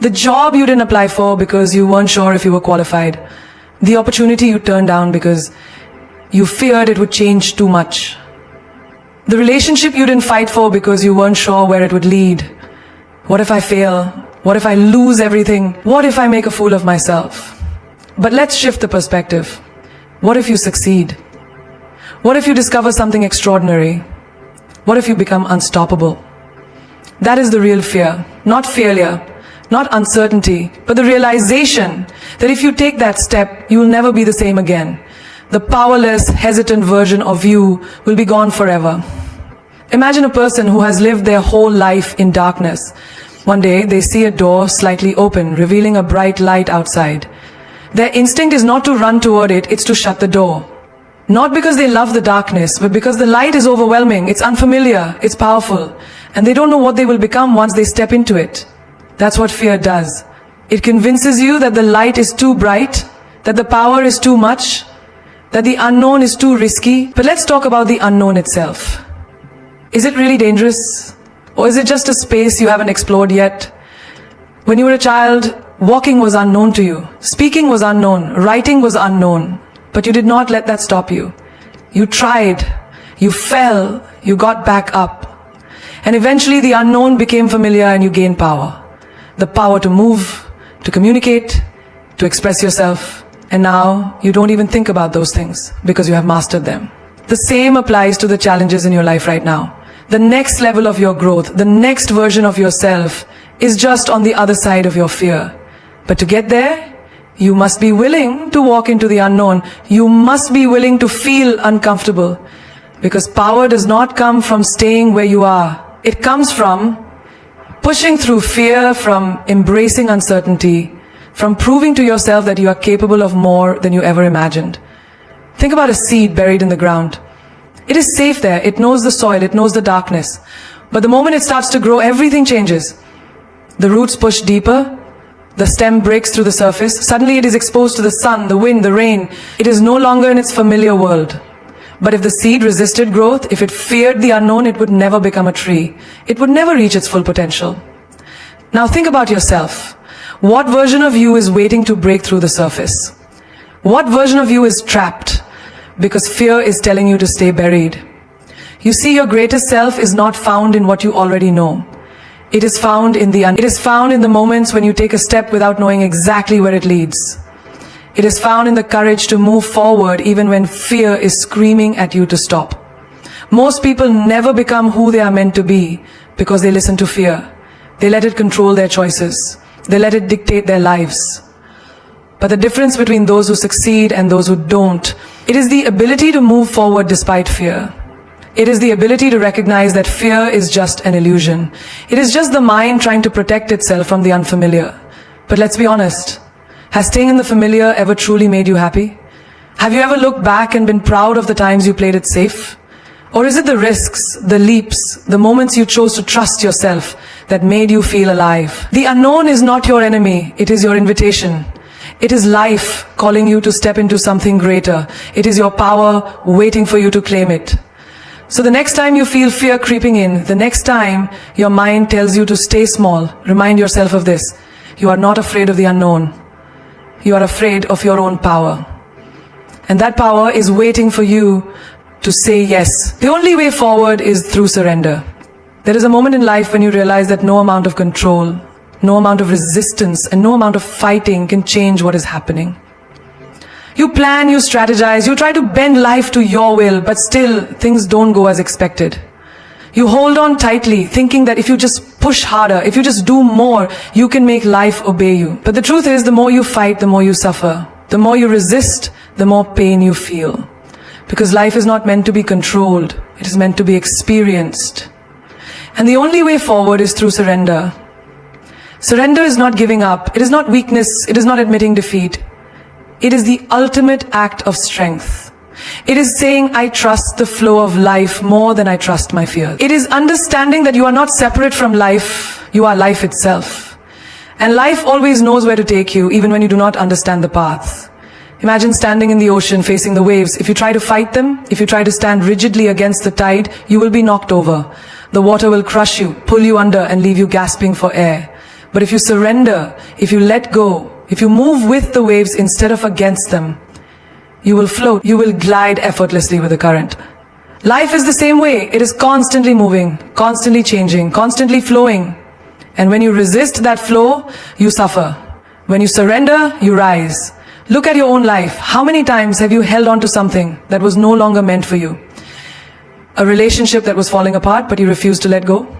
Speaker 1: The job you didn't apply for because you weren't sure if you were qualified. The opportunity you turned down because you feared it would change too much. The relationship you didn't fight for because you weren't sure where it would lead. What if I fail? What if I lose everything? What if I make a fool of myself? But let's shift the perspective. What if you succeed? What if you discover something extraordinary? What if you become unstoppable? That is the real fear. Not failure, not uncertainty, but the realization that if you take that step, you will never be the same again. The powerless, hesitant version of you will be gone forever. Imagine a person who has lived their whole life in darkness. One day, they see a door slightly open, revealing a bright light outside. Their instinct is not to run toward it, it's to shut the door. Not because they love the darkness, but because the light is overwhelming, it's unfamiliar, it's powerful, and they don't know what they will become once they step into it. That's what fear does. It convinces you that the light is too bright, that the power is too much, that the unknown is too risky. But let's talk about the unknown itself. Is it really dangerous? Or is it just a space you haven't explored yet? When you were a child, walking was unknown to you. Speaking was unknown. Writing was unknown. But you did not let that stop you. You tried. You fell. You got back up. And eventually the unknown became familiar and you gained power. The power to move, to communicate, to express yourself. And now you don't even think about those things because you have mastered them. The same applies to the challenges in your life right now. The next level of your growth, the next version of yourself is just on the other side of your fear. But to get there, you must be willing to walk into the unknown. You must be willing to feel uncomfortable. Because power does not come from staying where you are. It comes from pushing through fear, from embracing uncertainty, from proving to yourself that you are capable of more than you ever imagined. Think about a seed buried in the ground. It is safe there. It knows the soil. It knows the darkness. But the moment it starts to grow, everything changes. The roots push deeper, the stem breaks through the surface, suddenly it is exposed to the sun, the wind, the rain. It is no longer in its familiar world. But if the seed resisted growth, if it feared the unknown, it would never become a tree. It would never reach its full potential. Now think about yourself. What version of you is waiting to break through the surface? What version of you is trapped because fear is telling you to stay buried? You see, your greatest self is not found in what you already know. It is found in the moments when you take a step without knowing exactly where it leads. It is found in the courage to move forward even when fear is screaming at you to stop. Most people never become who they are meant to be because they listen to fear. They let it control their choices. They let it dictate their lives. But the difference between those who succeed and those who don't, it is the ability to move forward despite fear. It is the ability to recognize that fear is just an illusion. It is just the mind trying to protect itself from the unfamiliar. But let's be honest, has staying in the familiar ever truly made you happy? Have you ever looked back and been proud of the times you played it safe? Or is it the risks, the leaps, the moments you chose to trust yourself that made you feel alive? The unknown is not your enemy, it is your invitation. It is life calling you to step into something greater. It is your power waiting for you to claim it. So the next time you feel fear creeping in, the next time your mind tells you to stay small, remind yourself of this. You are not afraid of the unknown. You are afraid of your own power. And that power is waiting for you to say yes. The only way forward is through surrender. There is a moment in life when you realize that no amount of control, no amount of resistance, and no amount of fighting can change what is happening. You plan, you strategize, you try to bend life to your will, but still things don't go as expected. You hold on tightly, thinking that if you just push harder, if you just do more, you can make life obey you. But the truth is, the more you fight, the more you suffer. The more you resist, the more pain you feel. Because life is not meant to be controlled, it is meant to be experienced. And the only way forward is through surrender. Surrender is not giving up, it is not weakness, it is not admitting defeat. It is the ultimate act of strength. It is saying, I trust the flow of life more than I trust my fears. It is understanding that you are not separate from life, you are life itself. And life always knows where to take you, even when you do not understand the path. Imagine standing in the ocean facing the waves. If you try to fight them, if you try to stand rigidly against the tide, you will be knocked over. The water will crush you, pull you under, and leave you gasping for air. But if you surrender, if you let go, if you move with the waves instead of against them, you will float, you will glide effortlessly with the current. Life is the same way. It is constantly moving, constantly changing, constantly flowing. And when you resist that flow, you suffer. When you surrender, you rise. Look at your own life. How many times have you held on to something that was no longer meant for you? A relationship that was falling apart, but you refused to let go?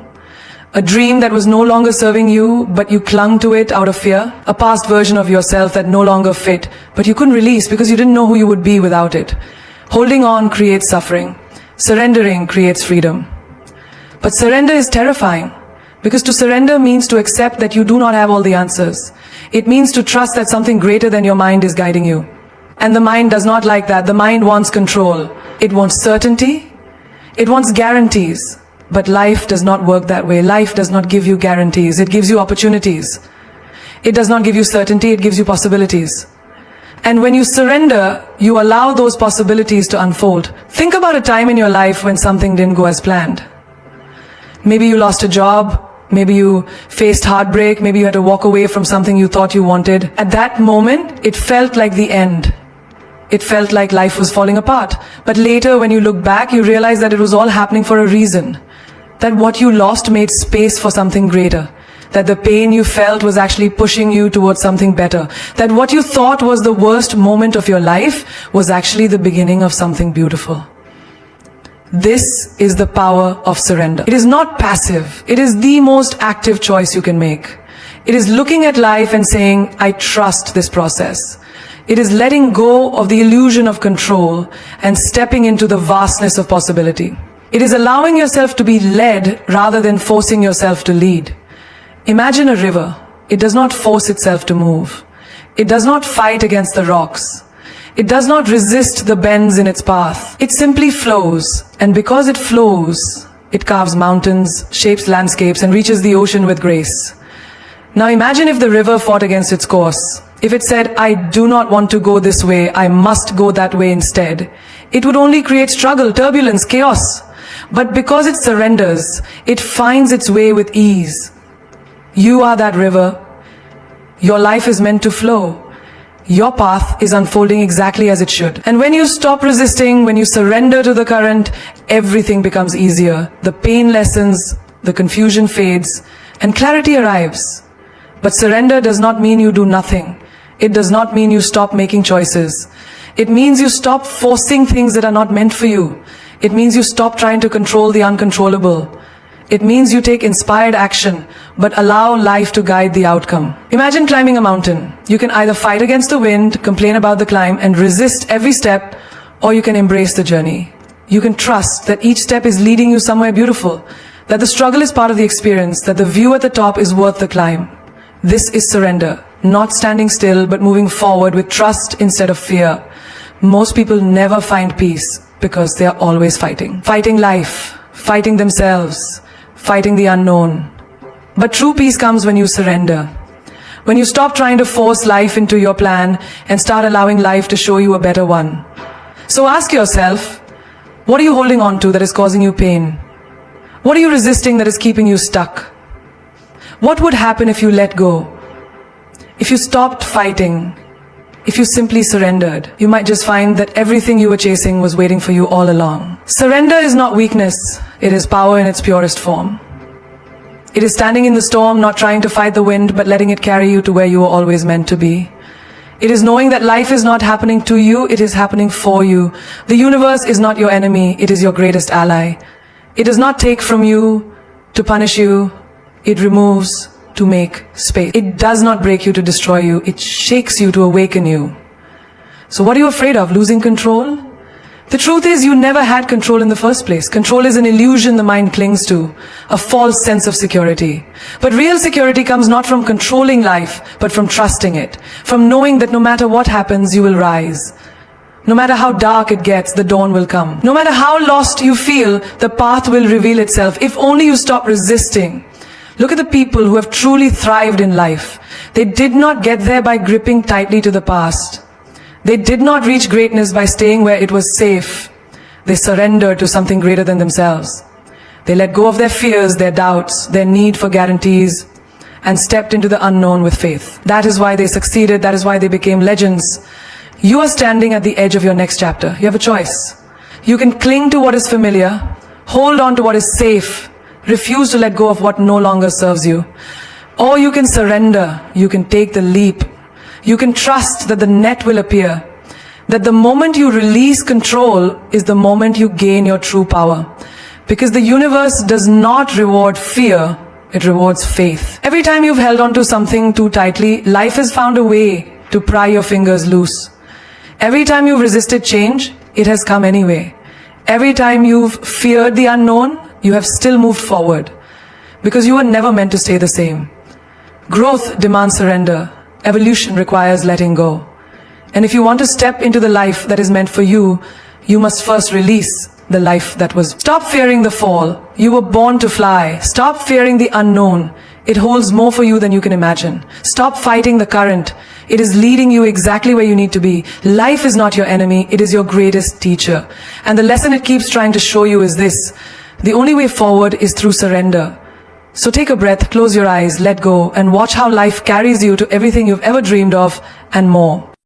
Speaker 1: A dream that was no longer serving you, but you clung to it out of fear? A past version of yourself that no longer fit, but you couldn't release because you didn't know who you would be without it? Holding on creates suffering. Surrendering creates freedom. But surrender is terrifying, because to surrender means to accept that you do not have all the answers. It means to trust that something greater than your mind is guiding you. And the mind does not like that. The mind wants control. It wants certainty. It wants guarantees. But life does not work that way. Life does not give you guarantees. It gives you opportunities. It does not give you certainty. It gives you possibilities. And when you surrender, you allow those possibilities to unfold. Think about a time in your life when something didn't go as planned. Maybe you lost a job. Maybe you faced heartbreak. Maybe you had to walk away from something you thought you wanted. At that moment, it felt like the end. It felt like life was falling apart. But later, when you look back, you realize that it was all happening for a reason. That what you lost made space for something greater. That the pain you felt was actually pushing you towards something better. That what you thought was the worst moment of your life was actually the beginning of something beautiful. This is the power of surrender. It is not passive. It is the most active choice you can make. It is looking at life and saying, I trust this process. It is letting go of the illusion of control and stepping into the vastness of possibility. It is allowing yourself to be led rather than forcing yourself to lead. Imagine a river. It does not force itself to move. It does not fight against the rocks. It does not resist the bends in its path. It simply flows. And because it flows, It carves mountains, shapes landscapes, and reaches the ocean with grace. Now imagine if the river fought against its course. If it said, I do not want to go this way, I must go that way instead. It would only create struggle, turbulence, chaos. But because it surrenders, it finds its way with ease. You are that river. Your life is meant to flow. Your path is unfolding exactly as it should. And when you stop resisting, when you surrender to the current, everything becomes easier. The pain lessens, the confusion fades, and clarity arrives. But surrender does not mean you do nothing. It does not mean you stop making choices. It means you stop forcing things that are not meant for you. It means you stop trying to control the uncontrollable. It means you take inspired action, but allow life to guide the outcome. Imagine climbing a mountain. You can either fight against the wind, complain about the climb, and resist every step, or you can embrace the journey. You can trust that each step is leading you somewhere beautiful, that the struggle is part of the experience, that the view at the top is worth the climb. This is surrender, not standing still, but moving forward with trust instead of fear. Most people never find peace because they are always fighting. Fighting life, fighting themselves, fighting the unknown. But true peace comes when you surrender. When you stop trying to force life into your plan and start allowing life to show you a better one. So ask yourself, what are you holding on to that is causing you pain? What are you resisting that is keeping you stuck? What would happen if you let go? If you stopped fighting? If you simply surrendered? You might just find that everything you were chasing was waiting for you all along. Surrender is not weakness. It is power in its purest form. It is standing in the storm, not trying to fight the wind, but letting it carry you to where you were always meant to be. It is knowing that life is not happening to you, it is happening for you. The universe is not your enemy, it is your greatest ally. It does not take from you to punish you, it removes to make space. It does not break you to destroy you, it shakes you to awaken you. So what are you afraid of? Losing control? The truth is you never had control in the first place. Control is an illusion the mind clings to, a false sense of security. But real security comes not from controlling life, but from trusting it, from knowing that no matter what happens, you will rise. No matter how dark it gets, the dawn will come. No matter how lost you feel, the path will reveal itself, if only you stop resisting. Look at the people who have truly thrived in life. They did not get there by gripping tightly to the past. They did not reach greatness by staying where it was safe. They surrendered to something greater than themselves. They let go of their fears, their doubts, their need for guarantees, and stepped into the unknown with faith. That is why they succeeded. That is why they became legends. You are standing at the edge of your next chapter. You have a choice. You can cling to what is familiar, hold on to what is safe, refuse to let go of what no longer serves you. Or you can surrender. You can take the leap. You can trust that the net will appear, that the moment you release control is the moment you gain your true power. Because the universe does not reward fear, it rewards faith. Every time you've held on to something too tightly, life has found a way to pry your fingers loose. Every time you've resisted change, it has come anyway. Every time you've feared the unknown, you have still moved forward. Because you were never meant to stay the same. Growth demands surrender. Evolution requires letting go. And if you want to step into the life that is meant for you, you must first release the life that was. Stop fearing the fall. You were born to fly. Stop fearing the unknown. It holds more for you than you can imagine. Stop fighting the current. It is leading you exactly where you need to be. Life is not your enemy. It is your greatest teacher. And the lesson it keeps trying to show you is this: the only way forward is through surrender. So take a breath, close your eyes, let go, and watch how life carries you to everything you've ever dreamed of and more.